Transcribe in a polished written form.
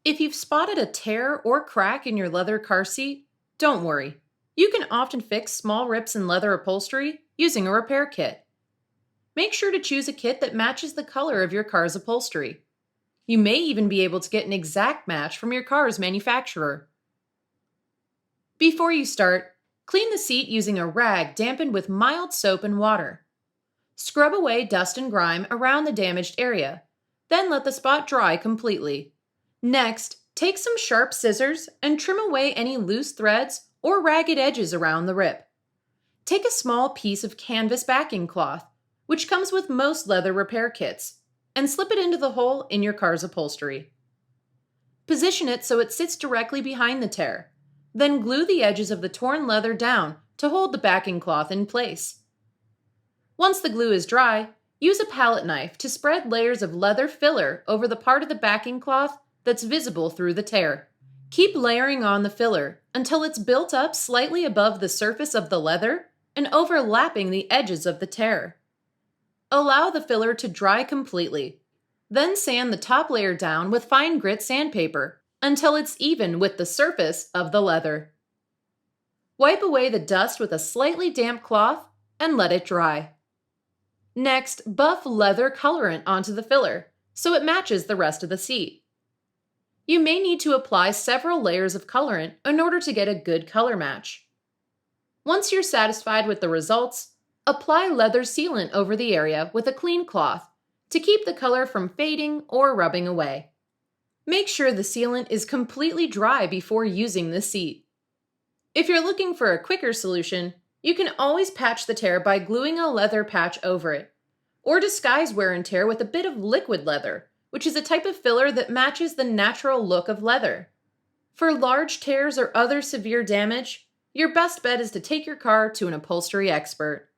If you've spotted a tear or crack in your leather car seat, don't worry. You can often fix small rips in leather upholstery using a repair kit. Make sure to choose a kit that matches the color of your car's upholstery. You may even be able to get an exact match from your car's manufacturer. Before you start, clean the seat using a rag dampened with mild soap and water. Scrub away dust and grime around the damaged area, then let the spot dry completely. Next, take some sharp scissors and trim away any loose threads or ragged edges around the rip. Take a small piece of canvas backing cloth, which comes with most leather repair kits, and slip it into the hole in your car's upholstery. Position it so it sits directly behind the tear. Then glue the edges of the torn leather down to hold the backing cloth in place. Once the glue is dry, use a palette knife to spread layers of leather filler over the part of the backing cloth that's visible through the tear. Keep layering on the filler until it's built up slightly above the surface of the leather and overlapping the edges of the tear. Allow the filler to dry completely. Then sand the top layer down with fine grit sandpaper until it's even with the surface of the leather. Wipe away the dust with a slightly damp cloth and let it dry. Next, buff leather colorant onto the filler so it matches the rest of the seat. You may need to apply several layers of colorant in order to get a good color match. Once you're satisfied with the results, apply leather sealant over the area with a clean cloth to keep the color from fading or rubbing away. Make sure the sealant is completely dry before using the seat. If you're looking for a quicker solution, you can always patch the tear by gluing a leather patch over it, or disguise wear and tear with a bit of liquid leather, which is a type of filler that matches the natural look of leather. For large tears or other severe damage, your best bet is to take your car to an upholstery expert.